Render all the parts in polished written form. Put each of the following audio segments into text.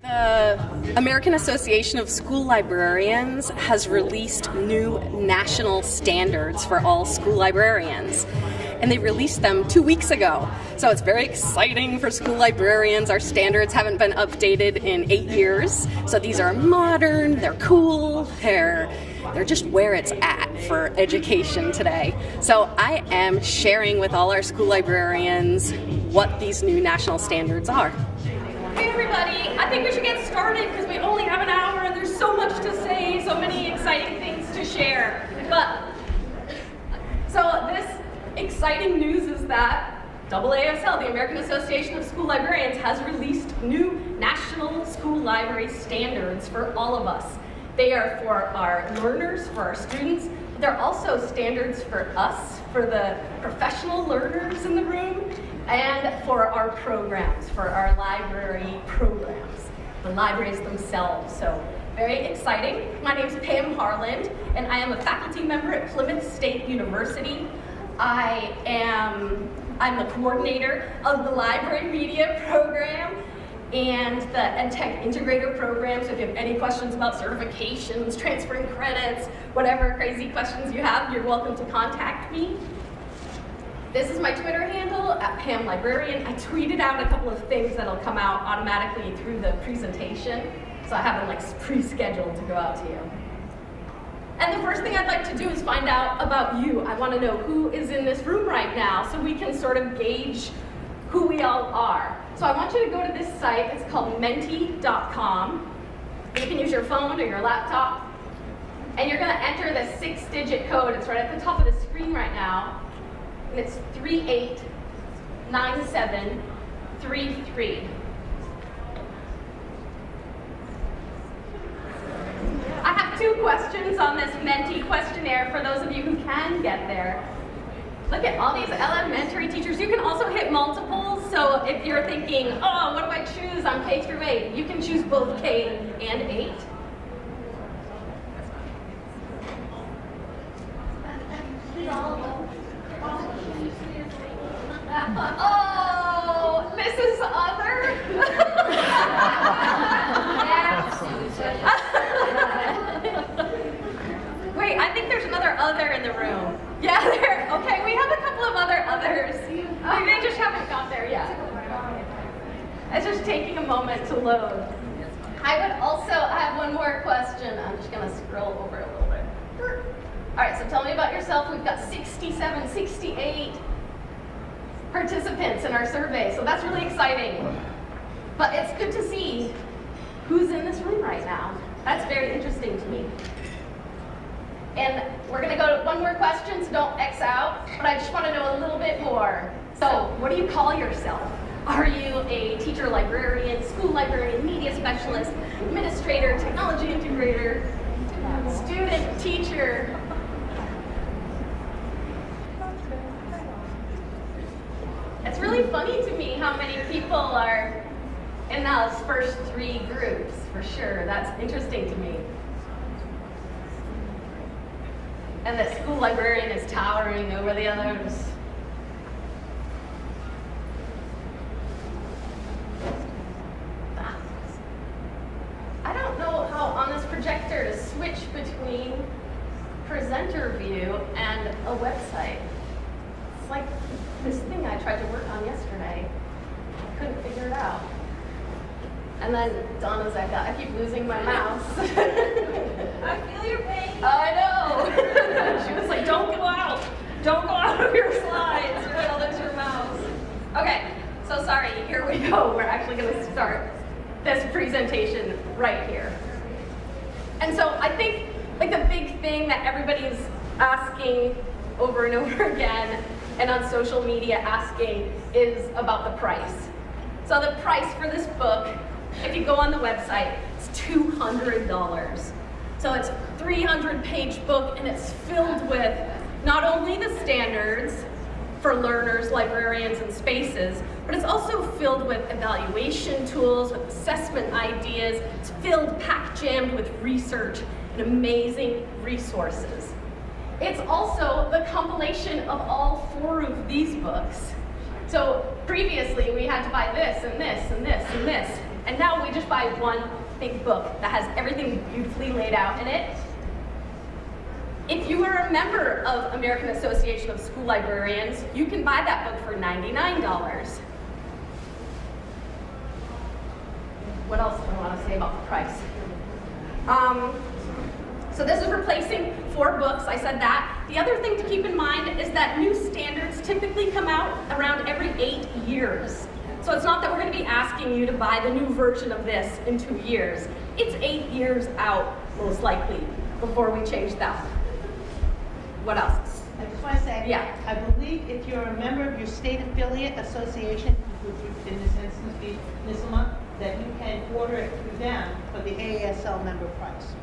The American Association of School Librarians has released new national standards for all school librarians. And they released them 2 weeks ago. So it's very exciting for school librarians. Our standards haven't been updated in 8 years. So these are modern, they're cool, they're just where it's at for education today. So I am sharing with all our school librarians what these new national standards are. Hey everybody, I think we should get started because we only have an hour and there's so much to say, so many exciting things to share. So this exciting news is that AASL, the American Association of School Librarians, has released new national school library standards for all of us. They are for our learners, for our students. They're also standards for us, for the professional learners in the room, and for our programs, for our library programs, the libraries themselves. So very exciting. My name is Pam Harland, and I am a faculty member at Plymouth State University. I'm the coordinator of the library media program and the EdTech integrator program. So if you have any questions about certifications, transferring credits, whatever crazy questions you have, you're welcome to contact me. This is my Twitter handle, @PamLibrarian. I tweeted out a couple of things that'll come out automatically through the presentation. So I have them pre-scheduled to go out to you. And the first thing I'd like to do is find out about you. I want to know who is in this room right now so we can sort of gauge who we all are. So I want you to go to this site. It's called menti.com. You can use your phone or your laptop. And you're going to enter the 6-digit code. It's right at the top of the screen right now. And it's 389733. I have 2 questions on this Menti questionnaire for those of you who can get there. Look at all these elementary teachers. You can also hit multiples, so if you're thinking, oh, what do I choose? I'm K through 8. You can choose both K and 8. Oh, Mrs. Other? Wait, I think there's another other in the room. Yeah, there. Okay, we have a couple of other others. They just haven't got there yet. It's just taking a moment to load. I have one more question. I'm just going to scroll over a little bit. All right, so tell me about yourself. We've got 67, 68 participants in our survey, so that's really exciting. But it's good to see who's in this room right now. That's very interesting to me. And we're going to go to one more question, so don't X out, but I just want to know a little bit more. So what do you call yourself? Are you a teacher librarian, school librarian, media specialist, administrator, technology integrator, student, teacher? It's really funny to me how many people are in those first 3 groups, for sure. That's interesting to me. And the school librarian is towering over the others. I don't know how on this projector to switch between presenter view and a website. It's like this thing I tried to work on yesterday. I couldn't figure it out. And then Donna's that guy. I keep losing my mouse. I feel your pain. Oh, I know. She was like, don't go out. Don't go out of your slides. You're going to lose your mouse. Okay, so sorry. Here we go. We're actually going to start this presentation right here. And so I think the big thing that everybody's asking over and over again and on social media asking is about the price. So the price for this book, if you go on the website, it's $200. So it's a 300-page book, and it's filled with not only the standards for learners, librarians, and spaces, but it's also filled with evaluation tools, with assessment ideas. It's filled, pack-jammed with research and amazing resources. It's also the compilation of all 4 of these books. So previously, we had to buy this and this and this and this. And now we just buy one big book that has everything beautifully laid out in it. If you are a member of American Association of School Librarians, you can buy that book for $99. What else do I want to say about the price? So this is replacing 4 books, I said that. The other thing to keep in mind is that new standards typically come out around every 8 years. So it's not that we're going to be asking you to buy the new version of this in 2 years. It's 8 years out, most likely, before we change that. What else? I just want to say, Yeah. I believe if you're a member of your state affiliate association, which would in this instance be NISLMA, that you can order it through them for the AASL member price.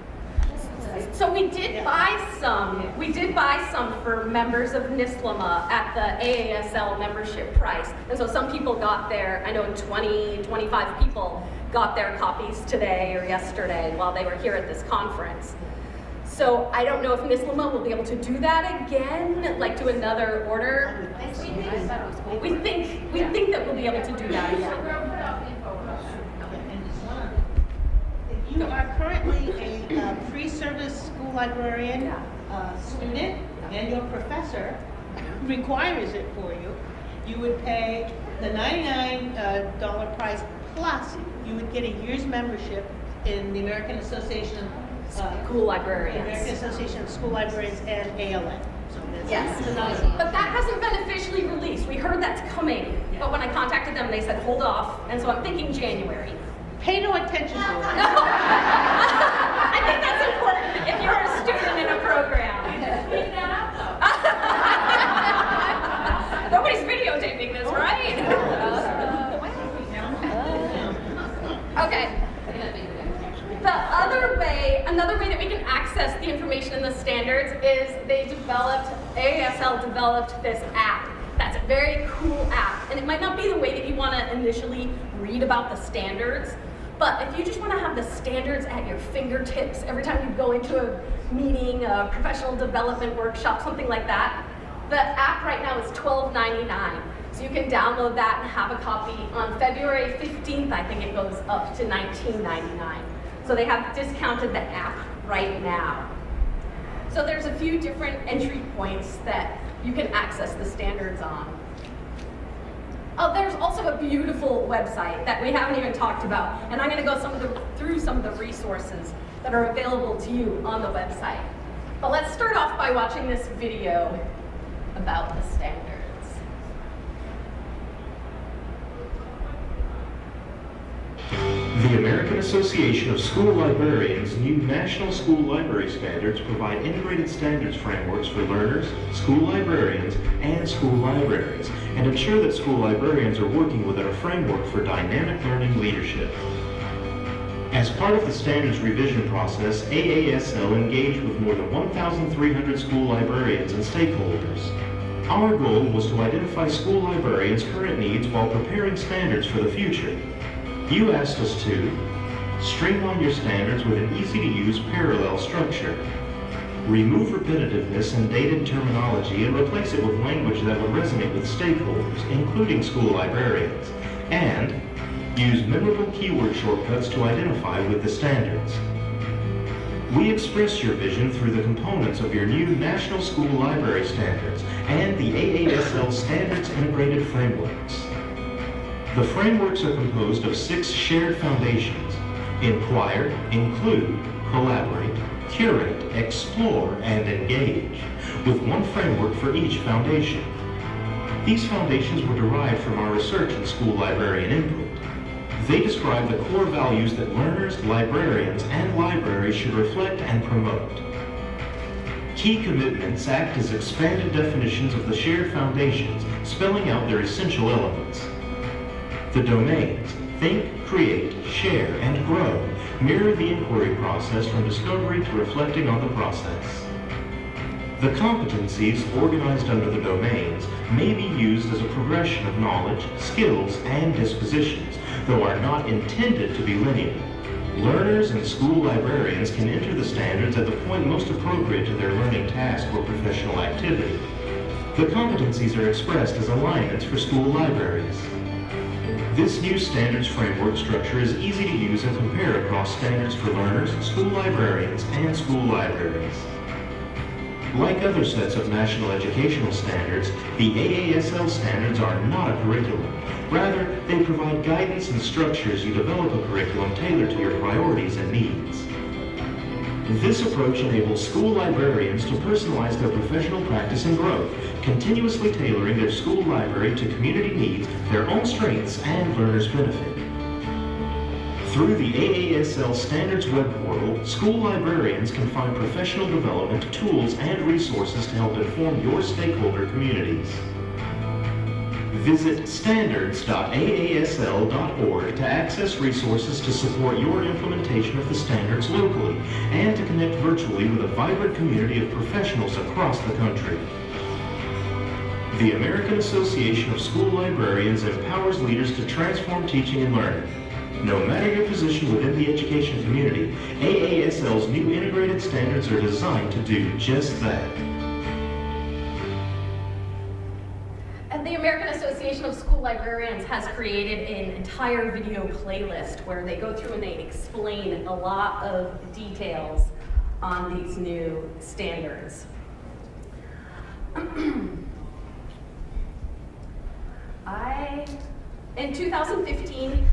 So we did buy some. We did buy some for members of NISLMA at the AASL membership price. And so some people got their, I know 20, 25 people got their copies today or yesterday while they were here at this conference. So I don't know if NISLMA will be able to do that again, like do another order. We think that we'll be able to do that again. If you are currently a pre-service school librarian student and your professor requires it for you, you would pay the $99 price plus you would get a year's membership in the American Association of School Librarians. American Association of School Librarians and ALA. So that's Yes, but that hasn't been officially released. We heard that's coming, but when I contacted them, they said hold off, and so I'm thinking January. Pay no attention to it. I think that's important if you're a student in a program. Nobody's videotaping this, right? Okay. Another way that we can access the information in the standards is AASL developed this app. That's a very cool app. And it might not be the way that you want to initially read about the standards, but if you just want to have the standards at your fingertips every time you go into a meeting, a professional development workshop, something like that, the app right now is $12.99. So you can download that and have a copy. On February 15th, I think it goes up to $19.99. So they have discounted the app right now. So there's a few different entry points that you can access the standards on. Oh, there's also a beautiful website that we haven't even talked about, and I'm going to go through some of the resources that are available to you on the website. But let's start off by watching this video about the standards. The American Association of School Librarians' new National School Library Standards provide integrated standards frameworks for learners, school librarians, and school libraries, and ensure that school librarians are working within a framework for dynamic learning leadership. As part of the standards revision process, AASL engaged with more than 1,300 school librarians and stakeholders. Our goal was to identify school librarians' current needs while preparing standards for the future. You asked us to streamline your standards with an easy-to-use parallel structure, remove repetitiveness and dated terminology and replace it with language that would resonate with stakeholders, including school librarians, and use memorable keyword shortcuts to identify with the standards. We express your vision through the components of your new National School Library Standards and the AASL Standards Integrated Frameworks. The frameworks are composed of 6 shared foundations: inquire, include, collaborate, curate, explore, and engage, with one framework for each foundation. These foundations were derived from our research and school librarian input. They describe the core values that learners, librarians, and libraries should reflect and promote. Key commitments act as expanded definitions of the shared foundations, spelling out their essential elements. The domains, think, create, share, and grow, mirror the inquiry process from discovery to reflecting on the process. The competencies organized under the domains may be used as a progression of knowledge, skills, and dispositions, though are not intended to be linear. Learners and school librarians can enter the standards at the point most appropriate to their learning task or professional activity. The competencies are expressed as alignments for school libraries. This new standards framework structure is easy to use and compare across standards for learners, school librarians, and school libraries. Like other sets of national educational standards, the AASL standards are not a curriculum. Rather, they provide guidance and structure as you develop a curriculum tailored to your priorities and needs. This approach enables school librarians to personalize their professional practice and growth, continuously tailoring their school library to community needs, their own strengths, and learners' benefit. Through the AASL Standards web portal, school librarians can find professional development, tools, and resources to help inform your stakeholder communities. Visit standards.aasl.org to access resources to support your implementation of the standards locally and to connect virtually with a vibrant community of professionals across the country. The American Association of School Librarians empowers leaders to transform teaching and learning. No matter your position within the education community, AASL's new integrated standards are designed to do just that. And the American Association of School Librarians has created an entire video playlist where they go through and they explain a lot of details on these new standards. In 2015,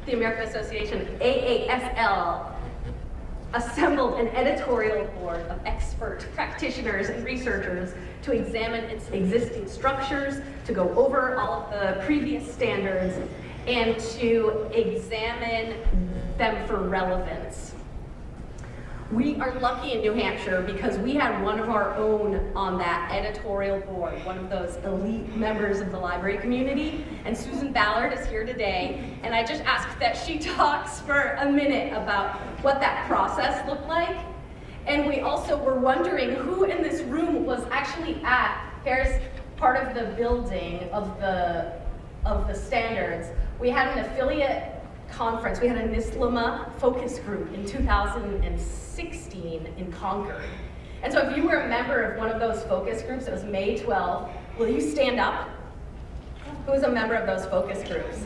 the American Association, AASL, assembled an editorial board of expert practitioners and researchers to examine its existing structures, to go over all of the previous standards, and to examine them for relevance. We are lucky in New Hampshire because we had one of our own on that editorial board, one of those elite members of the library community, and Susan Ballard is here today, and I just asked that she talks for a minute about what that process looked like. And we also were wondering who in this room was actually at, here's part of the building of the standards. We had an affiliate conference. We had a NISLMA focus group in 2016 in Concord. And so if you were a member of one of those focus groups, it was May 12th, will you stand up? Who was a member of those focus groups?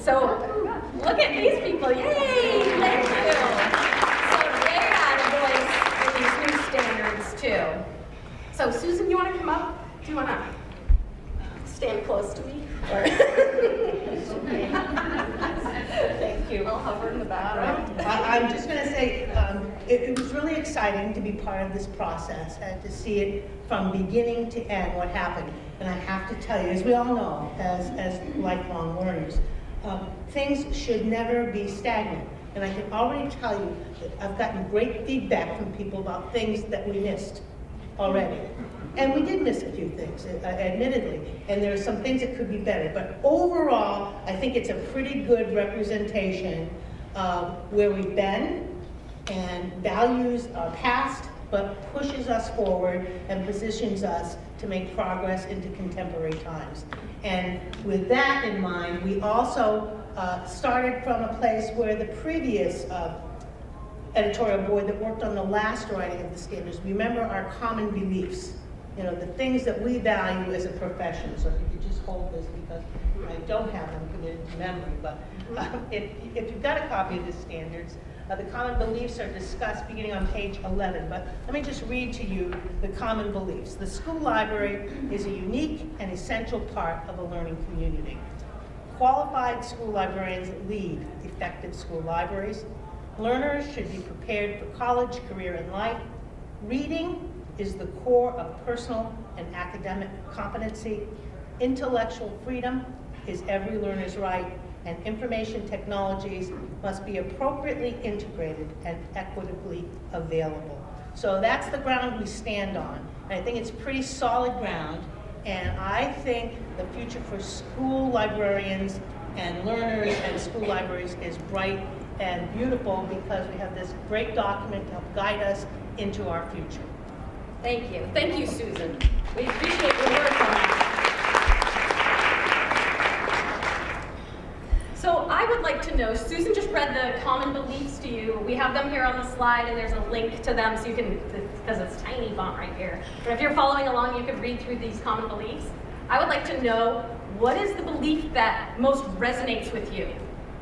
So look at these people, yay, thank you. So they had a voice in these new standards too. So Susan, you wanna come up? Do you wanna stand close to me? Thank you. I'll hover in the background. I'm just going to say it was really exciting to be part of this process and to see it from beginning to end, what happened. And I have to tell you, as we all know, as lifelong learners, things should never be stagnant. And I can already tell you that I've gotten great feedback from people about things that we missed already. And we did miss a few things, admittedly, and there are some things that could be better. But overall, I think it's a pretty good representation of where we've been and values our past, but pushes us forward and positions us to make progress into contemporary times. And with that in mind, we also started from a place where the previous editorial board that worked on the last writing of the standards, remember our common beliefs. You know, the things that we value as a profession. So if you could just hold this, because I don't have them committed to memory, but if you've got a copy of the standards, the common beliefs are discussed beginning on page 11. But let me just read to you the common beliefs. The school library is a unique and essential part of a learning community. Qualified school librarians lead effective school libraries. Learners should be prepared for college, career, and life. Reading is the core of personal and academic competency. Intellectual freedom is every learner's right, and information technologies must be appropriately integrated and equitably available. So that's the ground we stand on. And I think it's pretty solid ground, and I think the future for school librarians and learners and school libraries is bright and beautiful because we have this great document to help guide us into our future. Thank you. Thank you, Susan. We appreciate your work on that. So I would like to know, Susan just read the common beliefs to you. We have them here on the slide, and there's a link to them so you can, because it's tiny font right here. But if you're following along, you could read through these common beliefs. I would like to know, what is the belief that most resonates with you?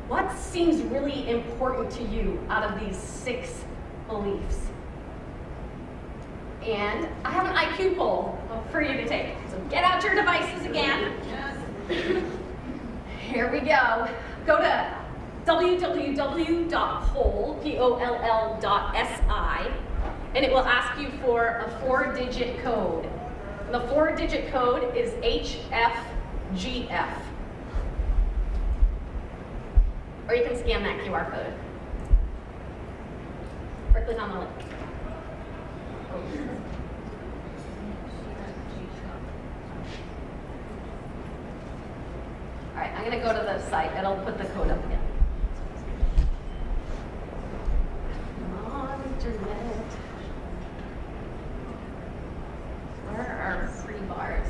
What seems really important to you out of these 6 beliefs? And I have an IQ poll for you to take. So get out your devices again. Here we go. Go to www.poll.si, and it will ask you for a 4-digit code. And the 4-digit code is HFGF. Or you can scan that QR code. Or click on the link. All right, I'm going to go to the site. It'll put the code up again. Come on, internet. Where are free bars?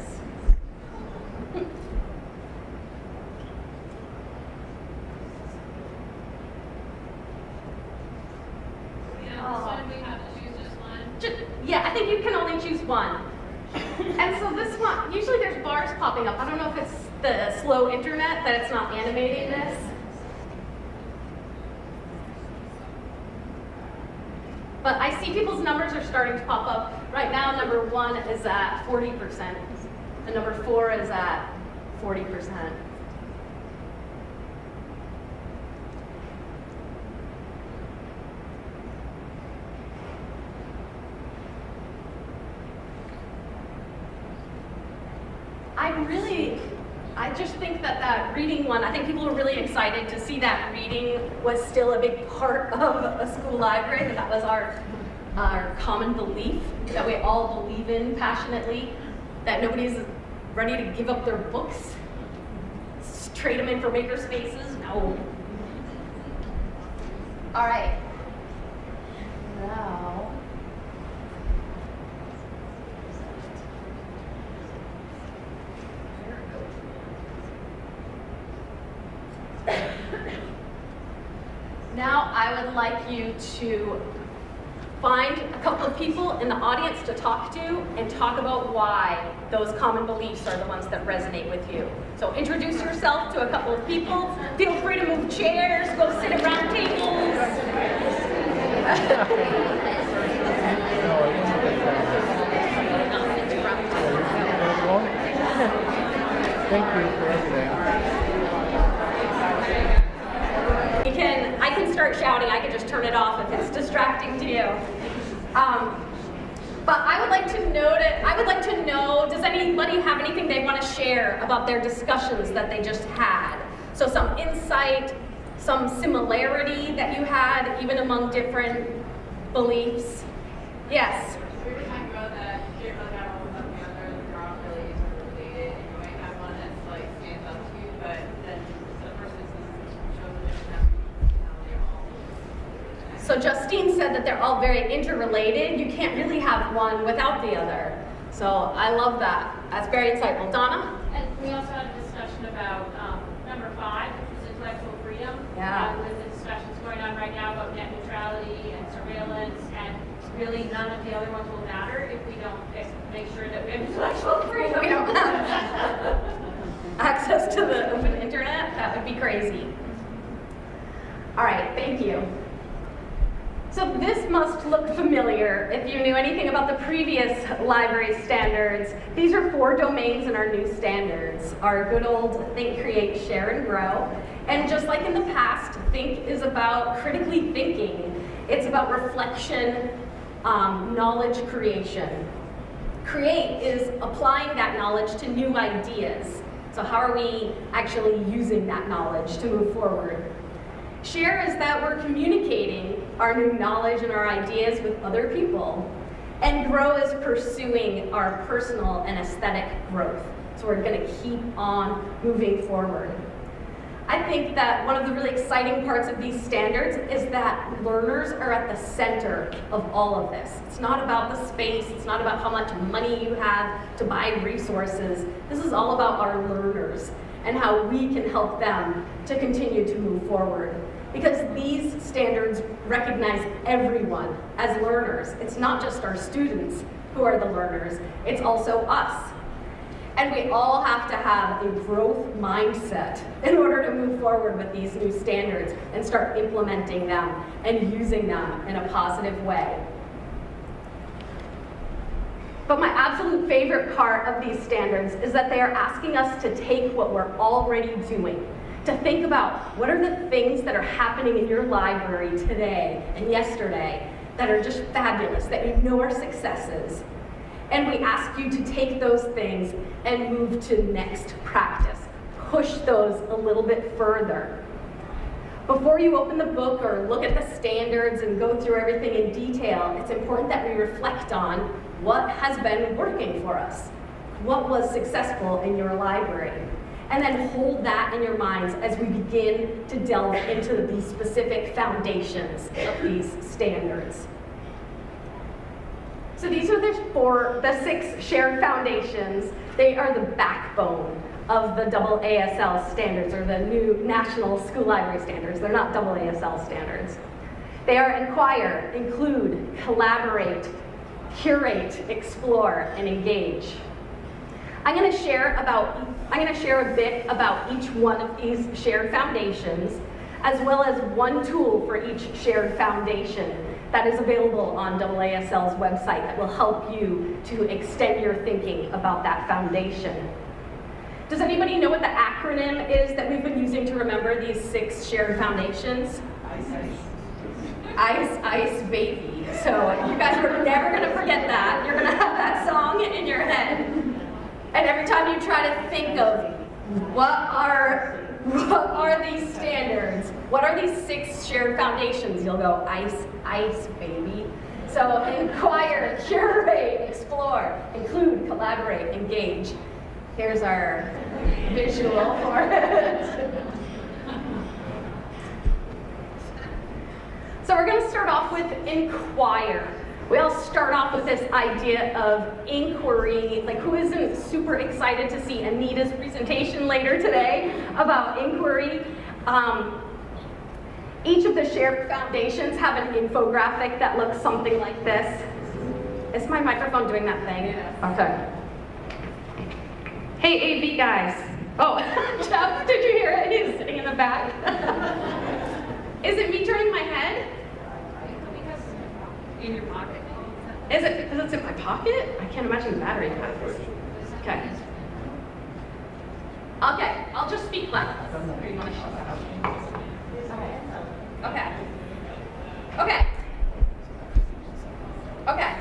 Yeah, I think you can only choose one. And so this one, usually there's bars popping up. I don't know if it's the slow internet that it's not animating this. But I see people's numbers are starting to pop up. Right now, number 1 is at 40%, and number 4 is at 40%. I just think that reading one, I think people were really excited to see that reading was still a big part of a school library, that was our common belief that we all believe in passionately, that nobody's ready to give up their books, trade them in for maker spaces, no. All right. Now, now I would like you to find a couple of people in the audience to talk to and talk about why those common beliefs are the ones that resonate with you. So introduce yourself to a couple of people. Feel free to move chairs, go sit at round tables. Thank you for everything. I can start shouting. I can just turn it off if it's distracting to you. But I would like to know, does anybody have anything they want to share about their discussions that they just had? So some insight, some similarity that you had, even among different beliefs. Yes? We were talking about that you can't really have all of them together, they're all really interrelated, and you might have one that's like stands up to you, but then the person shows a different personality all. So Justine said that they're all very interrelated. You can't really have one without the other. So I love that. That's very insightful. Donna? And we also had a discussion about number 5, which is intellectual freedom. Yeah. With the discussions going on right now about net neutrality and surveillance, and really none of the other ones will matter if we don't make sure that we have intellectual freedom. We don't have access to the open internet. That would be crazy. All right, thank you. So this must look familiar if you knew anything about the previous library standards. These are 4 domains in our new standards. Our good old think, create, share, and grow. And just like in the past, think is about critically thinking. It's about reflection, knowledge creation. Create is applying that knowledge to new ideas. So how are we actually using that knowledge to move forward? Share is that we're communicating our new knowledge and our ideas with other people. And grow is pursuing our personal and aesthetic growth. So we're going to keep on moving forward. I think that one of the really exciting parts of these standards is that learners are at the center of all of this. It's not about the space, it's not about how much money you have to buy resources. This is all about our learners and how we can help them to continue to move forward. Because these standards recognize everyone as learners. It's not just our students who are the learners, it's also us. And we all have to have a growth mindset in order to move forward with these new standards and start implementing them and using them in a positive way. But my absolute favorite part of these standards is that they are asking us to take what we're already doing, to think about what are the things that are happening in your library today and yesterday that are just fabulous, that you know are successes. And we ask you to take those things and move to next practice. Push those a little bit further. Before you open the book or look at the standards and go through everything in detail, it's important that we reflect on what has been working for us, what was successful in your library, and then hold that in your minds as we begin to delve into the specific foundations of these standards. So these are the 6 shared foundations. They are the backbone of the AASL standards, or the new National School Library Standards. They're not AASL standards. They are inquire, include, collaborate, curate, explore, and engage. I'm going to share a bit about each one of these shared foundations, as well as one tool for each shared foundation that is available on AASL's website that will help you to extend your thinking about that foundation. Does anybody know what the acronym is that we've been using to remember these 6 shared foundations? ICE, ICE, baby. So you guys are never going to forget that. You're going to have that song in your head. And every time you try to think of what are these standards, what are these 6 shared foundations, you'll go ICE, ICE, baby. So inquire, curate, explore, include, collaborate, engage. Here's our visual for it. So we're going to start off with inquire. We all start off with this idea of inquiry. Like, who isn't super excited to see Anita's presentation later today about inquiry? Each of the shared foundations have an infographic that looks something like this. Is my microphone doing that thing? Okay. Hey, AV guys. Oh, Jeff, did you hear it? He's sitting in the back. Is it me turning my head? In your pocket. Is it because it's in my pocket? I can't imagine the battery pack is. Okay. Okay, I'll just speak loud. Or you want to shut that up? Okay. Okay. Okay.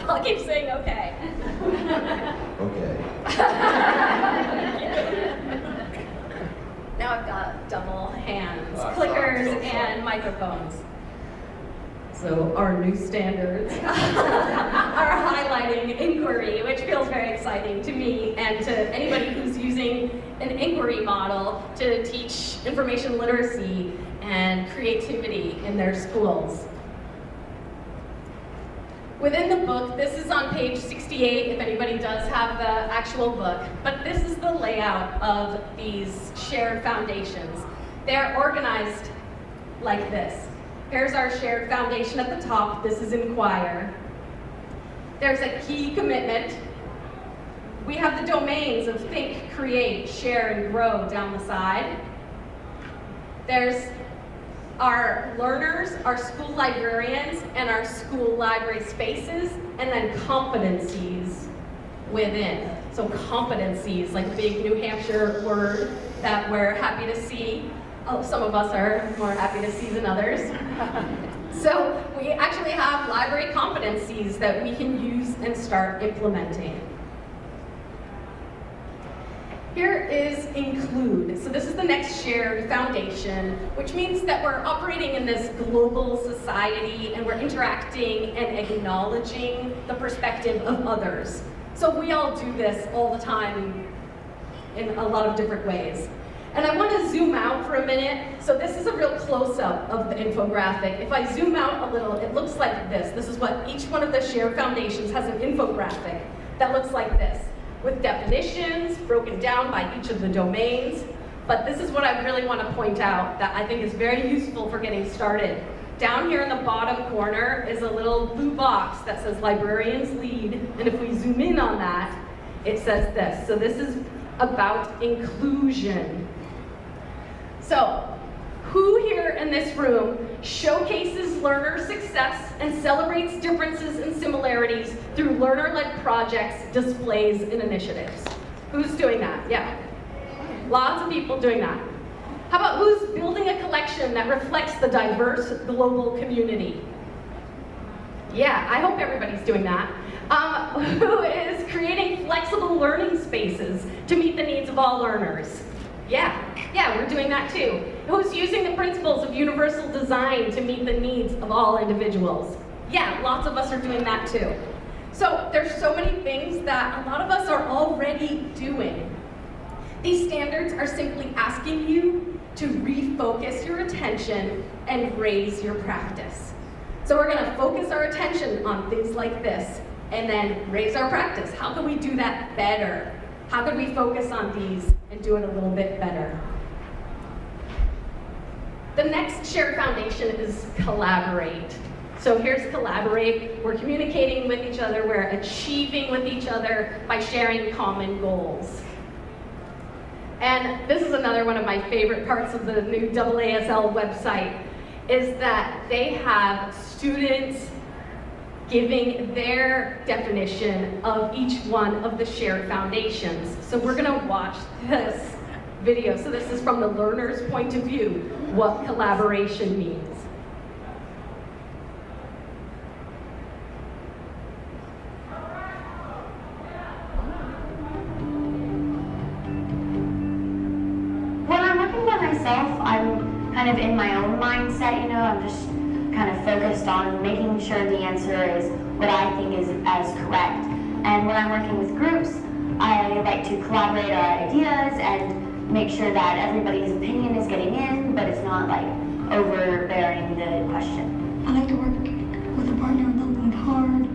I'll keep saying okay. Okay. Now I've got double hands, clickers, and microphones. So our new standards are highlighting inquiry, which feels very exciting to me and to anybody who's using an inquiry model to teach information literacy and creativity in their schools. Within the book, this is on page 68 if anybody does have the actual book, but this is the layout of these shared foundations. They're organized like this. Here's our shared foundation at the top. This is inquire. There's a key commitment. We have the domains of think, create, share, and grow down the side. There's our learners, our school librarians, and our school library spaces, and then competencies within. So competencies, like a big New Hampshire word that we're happy to see. Oh, some of us are more happy to see than others. So we actually have library competencies that we can use and start implementing. Here is include. So this is the next shared foundation, which means that we're operating in this global society and we're interacting and acknowledging the perspective of others. So we all do this all the time in a lot of different ways. And I want to zoom out for a minute. So this is a real close-up of the infographic. If I zoom out a little, it looks like this. This is what each one of the shared foundations has an infographic that looks like this, with definitions broken down by each of the domains. But this is what I really want to point out that I think is very useful for getting started. Down here in the bottom corner is a little blue box that says Librarians Lead, and if we zoom in on that, it says this. So this is about inclusion. So, who here in this room showcases learner success and celebrates differences and similarities through learner-led projects, displays, and initiatives? Who's doing that? Yeah. Lots of people doing that. How about who's building a collection that reflects the diverse global community? Yeah, I hope everybody's doing that. Who is creating flexible learning spaces to meet the needs of all learners? Yeah, we're doing that too. Who's using the principles of universal design to meet the needs of all individuals? Yeah, lots of us are doing that too. So there's so many things that a lot of us are already doing. These standards are simply asking you to refocus your attention and raise your practice. So we're gonna focus our attention on things like this and then raise our practice. How can we do that better? How can we focus on these and do it a little bit better? The next shared foundation is collaborate. So here's collaborate. We're communicating with each other. We're achieving with each other by sharing common goals. And this is another one of my favorite parts of the new AASL website, is that they have students giving their definition of each one of the shared foundations. So we're gonna watch this video. So this is from the learner's point of view, what collaboration means. When I'm working by myself, I'm kind of in my own mindset, I'm just kind of focused on making sure the answer is what I think is as correct. And when I'm working with groups, I like to collaborate our ideas and make sure that everybody's opinion is getting in, but it's not like overbearing the question. I like to work with a partner on something hard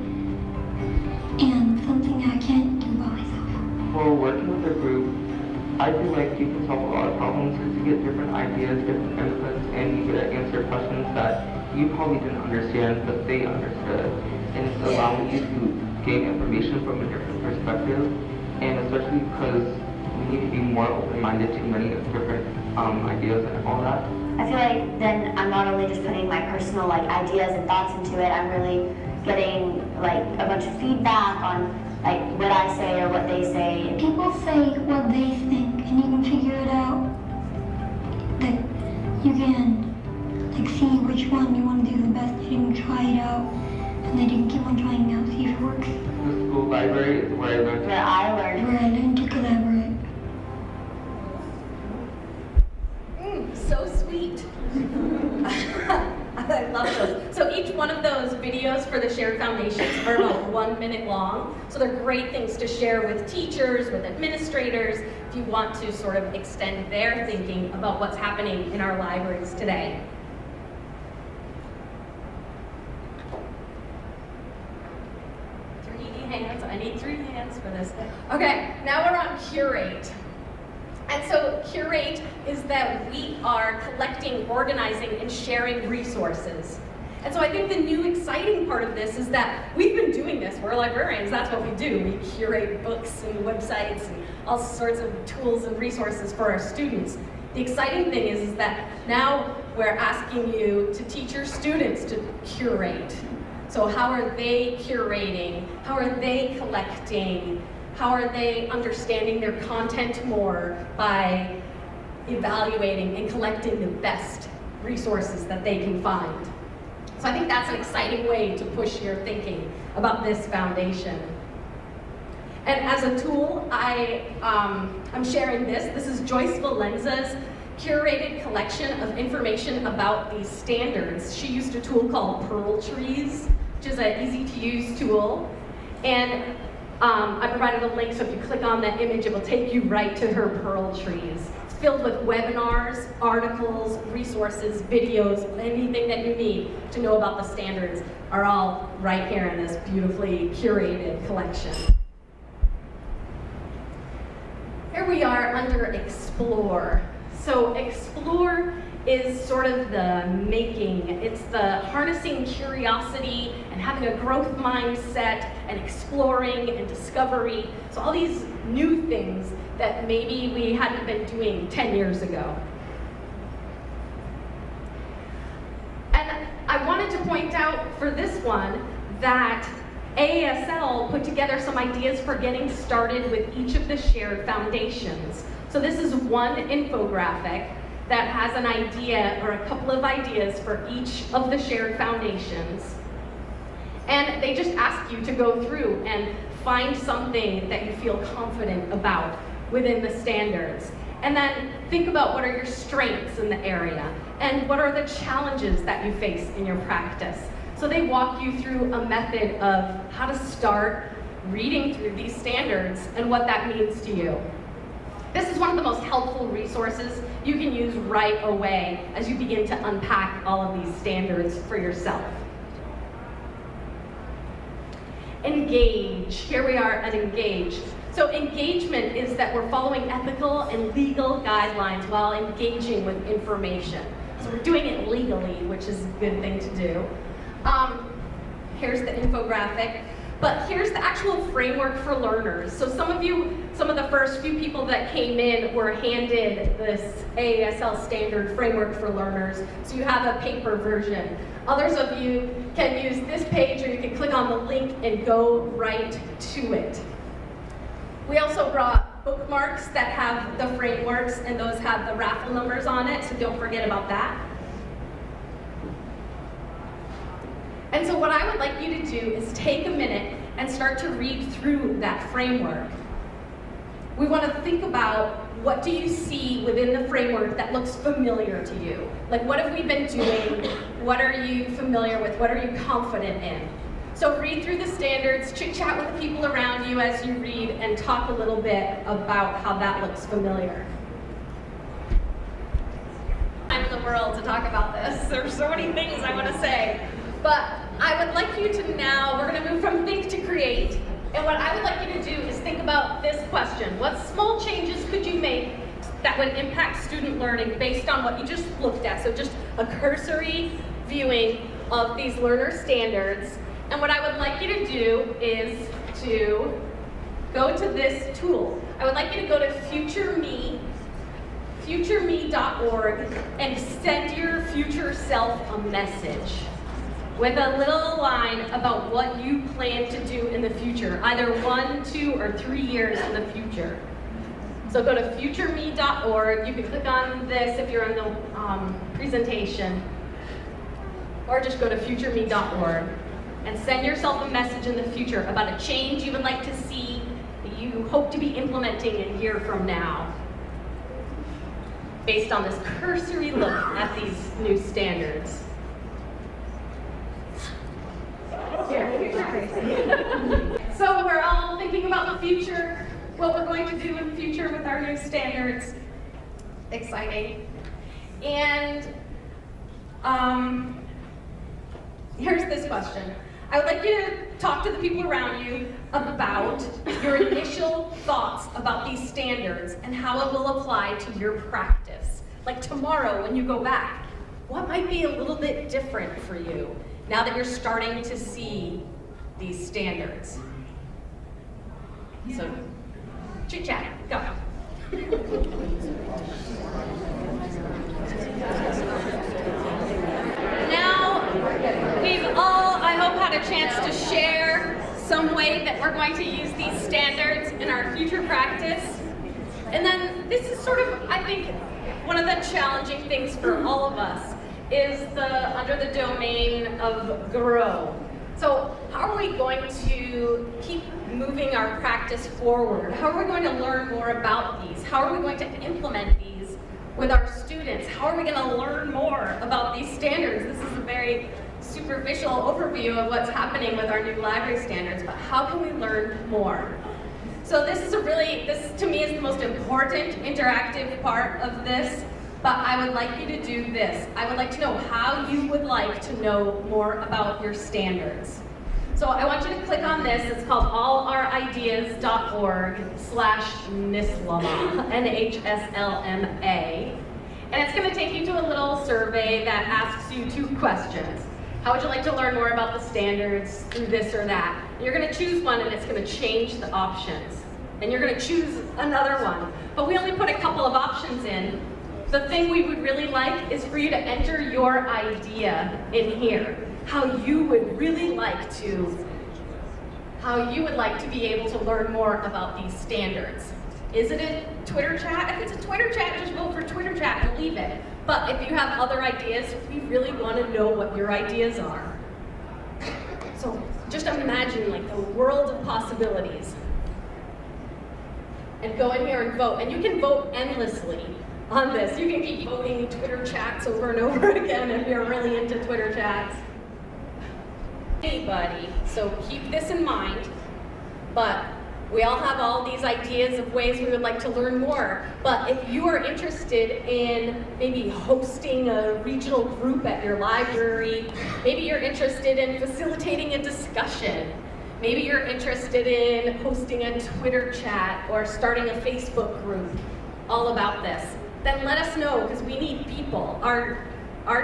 and something I can't do by myself. For working with a group, I feel like you can solve a lot of problems because you get different ideas, different inputs, and you get to answer questions that you probably didn't understand, but they understood. And it's allowing you to gain information from a different perspective, and especially because we need to be more open-minded to many different ideas and all that. I feel like then I'm not only just putting my personal ideas and thoughts into it, I'm really getting a bunch of feedback on what I say or what they say. People say what they think, and you can figure it out. You can see which one you want to do the best. You can try it out, and then you can keep on trying it out, see if it works. The school library is where I learned to collaborate. So sweet. I love those. So each one of those videos for the shared foundations are about 1 minute long. So they're great things to share with teachers, with administrators, if you want to sort of extend their thinking about what's happening in our libraries today. 3 hands, I need 3 hands for this. Okay, now we're on curate. And so curate is that we are collecting, organizing, and sharing resources. And so I think the new exciting part of this is that we've been doing this. We're librarians, that's what we do. We curate books and websites and all sorts of tools and resources for our students. The exciting thing is that now we're asking you to teach your students to curate. So how are they curating? How are they collecting? How are they understanding their content more by evaluating and collecting the best resources that they can find? So I think that's an exciting way to push your thinking about this foundation. And as a tool, I'm sharing this. This is Joyce Valenza's curated collection of information about these standards. She used a tool called Pearl Trees, which is an easy-to-use tool. And I provided a link, so if you click on that image, it will take you right to her Pearl Trees. It's filled with webinars, articles, resources, videos, anything that you need to know about the standards are all right here in this beautifully curated collection. Here we are under Explore. So Explore is sort of the making. It's the harnessing curiosity and having a growth mindset and exploring and discovery. So all these new things that maybe we hadn't been doing 10 years ago. And I wanted to point out for this one that AASL put together some ideas for getting started with each of the shared foundations. So this is one infographic that has an idea or a couple of ideas for each of the shared foundations. And they just ask you to go through and find something that you feel confident about within the standards. And then think about what are your strengths in the area and what are the challenges that you face in your practice. So they walk you through a method of how to start reading through these standards and what that means to you. This is one of the most helpful resources you can use right away as you begin to unpack all of these standards for yourself. Engage. Here we are at engage. So engagement is that we're following ethical and legal guidelines while engaging with information. So we're doing it legally, which is a good thing to do. Here's the infographic. But here's the actual framework for learners. So some of the first few people that came in were handed this AASL standard framework for learners. So you have a paper version. Others of you can use this page, or you can click on the link and go right to it. We also brought bookmarks that have the frameworks, and those have the raffle numbers on it, so don't forget about that. And so what I would like you to do is take a minute and start to read through that framework. We want to think about, what do you see within the framework that looks familiar to you? Like, what have we been doing? What are you familiar with? What are you confident in? So read through the standards, chit-chat with the people around you as you read, and talk a little bit about how that looks familiar. Time in the world to talk about this. There's so many things I want to say. But I would like you to now, we're going to move from think to create. And what I would like you to do is think about this question. What small changes could you make that would impact student learning based on what you just looked at? So just a cursory viewing of these learner standards. And what I would like you to do is to go to this tool. I would like you to go to futureme.org, and send your future self a message with a little line about what you plan to do in the future, either 1, 2, or 3 years in the future. So go to futureme.org. You can click on this if you're in the presentation, or just go to futureme.org and send yourself a message in the future about a change you would like to see that you hope to be implementing a year from now, based on this cursory look at these new standards. So we're all thinking about the future, what we're going to do in the future with our new standards. Exciting. And here's this question. I would like you to talk to the people around you about your initial thoughts about these standards and how it will apply to your practice. Like tomorrow when you go back, what might be a little bit different for you now that you're starting to see these standards? So, chit-chat, go. Now, we've all, I hope, had a chance to share some way that we're going to use these standards in our future practice. And then this is sort of, I think, one of the challenging things for all of us is under the domain of grow. So how are we going to keep moving our practice forward? How are we going to learn more about these? How are we going to implement these with our students? How are we going to learn more about these standards? This is a very superficial overview of what's happening with our new library standards, but how can we learn more? So this to me is the most important interactive part of this. But I would like you to do this. I would like to know how you would like to know more about your standards. So I want you to click on this. It's called allarideas.org/NHSLMA. And it's going to take you to a little survey that asks you 2 questions. How would you like to learn more about the standards through this or that? And you're going to choose one and it's going to change the options. And you're going to choose another one. But we only put a couple of options in. The thing we would really like is for you to enter your idea in here. How you would really like to, be able to learn more about these standards. Is it a Twitter chat? If it's a Twitter chat, just vote for Twitter chat and leave it. But if you have other ideas, we really want to know what your ideas are. So just imagine like the world of possibilities. And go in here and vote. And you can vote endlessly on this. You can keep voting Twitter chats over and over again if you're really into Twitter chats. Anybody, so keep this in mind. But we all have all these ideas of ways we would like to learn more. But if you are interested in maybe hosting a regional group at your library, maybe you're interested in facilitating a discussion, maybe you're interested in hosting a Twitter chat or starting a Facebook group all about this, then let us know, because we need people. Our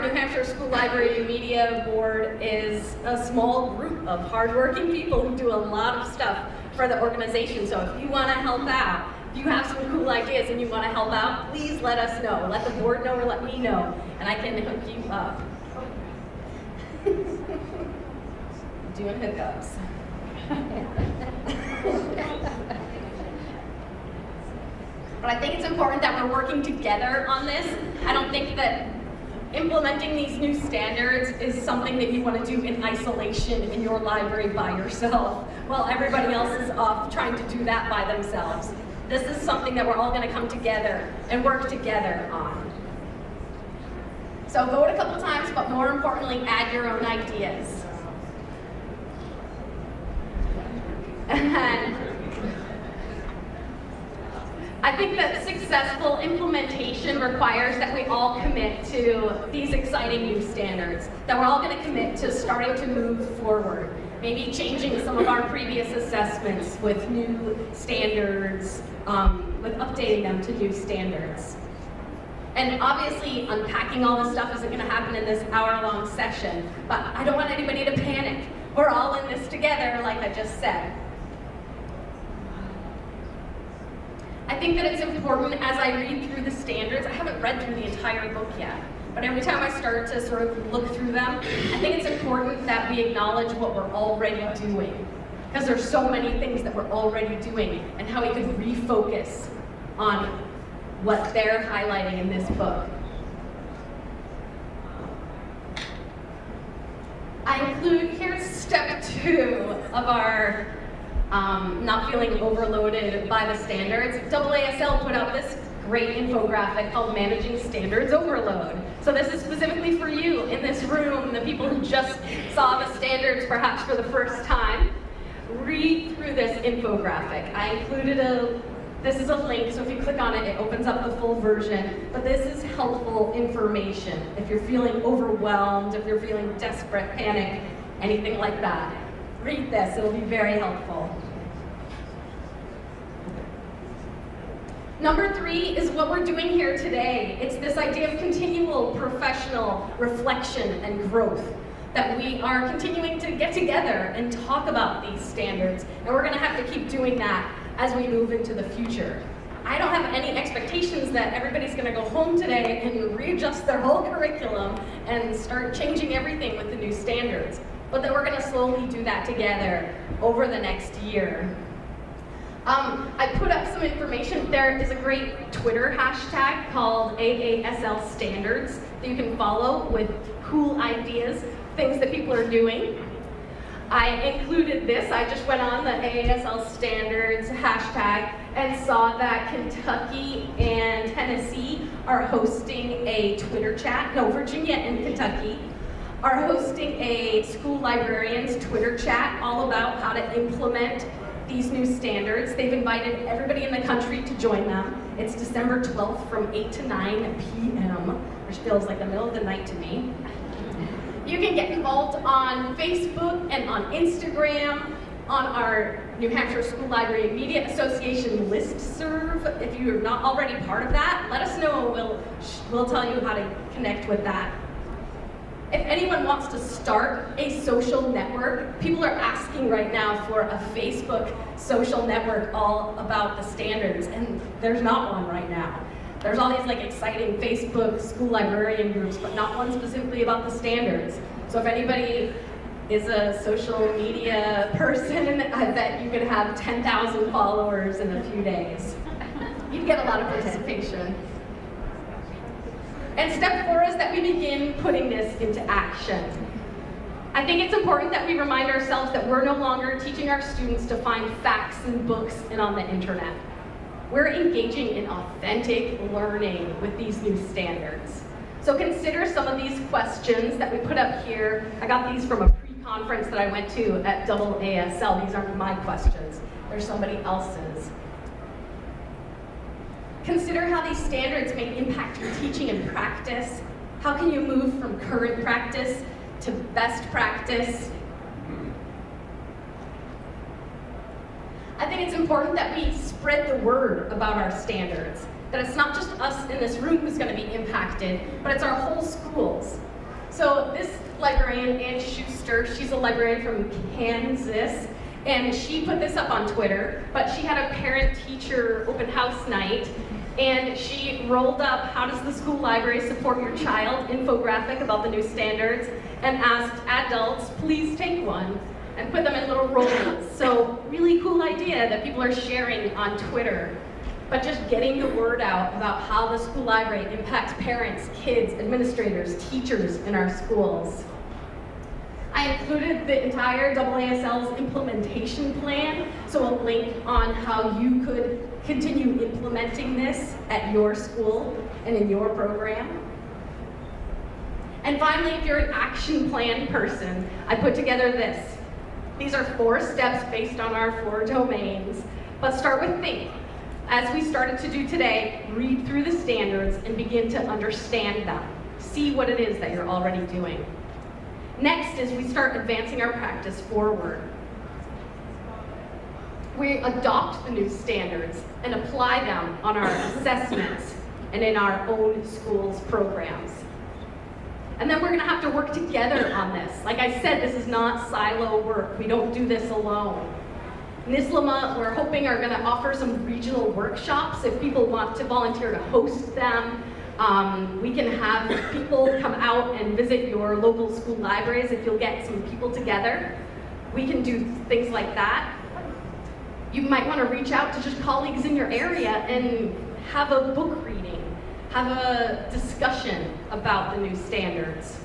New Hampshire School Library Media Board is a small group of hardworking people who do a lot of stuff for the organization. So if you want to help out, if you have some cool ideas and you want to help out, please let us know. Let the board know or let me know, and I can hook you up. Doing hookups. But I think it's important that we're working together on this. I don't think that implementing these new standards is something that you want to do in isolation in your library by yourself, while everybody else is off trying to do that by themselves. This is something that we're all going to come together and work together on. So vote a couple times, but more importantly, add your own ideas. And I think that successful implementation requires that we all commit to these exciting new standards, that we're all going to commit to starting to move forward, maybe changing some of our previous assessments with new standards, with updating them to new standards. And obviously, unpacking all this stuff isn't going to happen in this hour-long session, but I don't want anybody to panic. We're all in this together, like I just said. I think that it's important as I read through the standards, I haven't read through the entire book yet, but every time I start to sort of look through them, I think it's important that we acknowledge what we're already doing, because there's so many things that we're already doing and how we could refocus on what they're highlighting in this book. I include, here's step 2 of our not feeling overloaded by the standards. AASL put out this great infographic called Managing Standards Overload. So this is specifically for you in this room, the people who just saw the standards perhaps for the first time. Read through this infographic. I included this is a link, so if you click on it, it opens up the full version. But this is helpful information. If you're feeling overwhelmed, if you're feeling desperate, panic, anything like that, read this, it'll be very helpful. Number 3 is what we're doing here today. It's this idea of continual professional reflection and growth, that we are continuing to get together and talk about these standards, and we're going to have to keep doing that as we move into the future. I don't have any expectations that everybody's going to go home today and readjust their whole curriculum and start changing everything with the new standards, but that we're going to slowly do that together over the next year. I put up some information. There is a great Twitter hashtag called AASL Standards that you can follow with cool ideas, things that people are doing. I included this. I just went on the AASL Standards hashtag and saw that Kentucky and Tennessee are hosting a Twitter chat. No, Virginia and Kentucky are hosting a school librarians Twitter chat all about how to implement these new standards. They've invited everybody in the country to join them. It's December 12th from 8 to 9 p.m., which feels like the middle of the night to me. You can get involved on Facebook and on Instagram. on our New Hampshire School Library Media Association listserv. If you're not already part of that, let us know and we'll tell you how to connect with that. If anyone wants to start a social network, people are asking right now for a Facebook social network all about the standards, and there's not one right now. There's all these exciting Facebook school librarian groups, but not one specifically about the standards. So if anybody is a social media person, I bet you could have 10,000 followers in a few days. You'd get a lot of participation. And step 4 is that we begin putting this into action. I think it's important that we remind ourselves that we're no longer teaching our students to find facts in books and on the internet. We're engaging in authentic learning with these new standards. So consider some of these questions that we put up here. I got these from a pre-conference that I went to at AASL. These aren't my questions, they're somebody else's. Consider how these standards may impact your teaching and practice. How can you move from current practice to best practice? I think it's important that we spread the word about our standards, that it's not just us in this room who's going to be impacted, but it's our whole schools. So this librarian, Ann Schuster, she's a librarian from Kansas, and she put this up on Twitter, but she had a parent-teacher open house night, and she rolled up "How does the school library support your child?" infographic about the new standards, and asked adults, please take one, and put them in little roles. So really cool idea that people are sharing on Twitter. But just getting the word out about how the school library impacts parents, kids, administrators, teachers in our schools. I included the entire AASL's implementation plan, so a link on how you could continue implementing this at your school and in your program. And finally, if you're an action plan person, I put together this. These are 4 steps based on our 4 domains, but start with think. As we started to do today, read through the standards and begin to understand them. See what it is that you're already doing. Next is we start advancing our practice forward. We adopt the new standards and apply them on our assessments and in our own schools' programs. And then we're going to have to work together on this. Like I said, this is not silo work. We don't do this alone. NISLMA, we're hoping, are going to offer some regional workshops if people want to volunteer to host them. We can have people come out and visit your local school libraries if you'll get some people together. We can do things like that. You might want to reach out to just colleagues in your area and have a book reading, have a discussion about the new standards.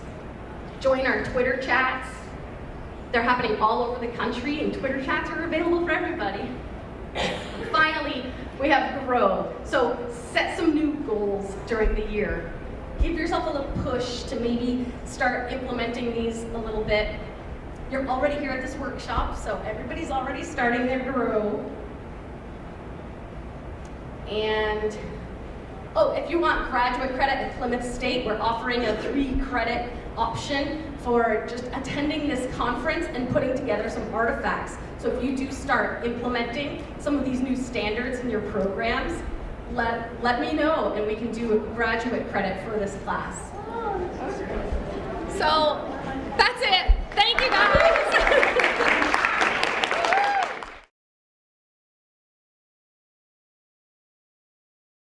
Join our Twitter chats. They're happening all over the country, and Twitter chats are available for everybody. Finally, we have grow. So set some new goals during the year. Give yourself a little push to maybe start implementing these a little bit. You're already here at this workshop, so everybody's already starting their grow. And if you want graduate credit at Plymouth State, we're offering a 3-credit option for just attending this conference and putting together some artifacts. So if you do start implementing some of these new standards in your programs, let me know and we can do a graduate credit for this class. So that's it. Thank you guys.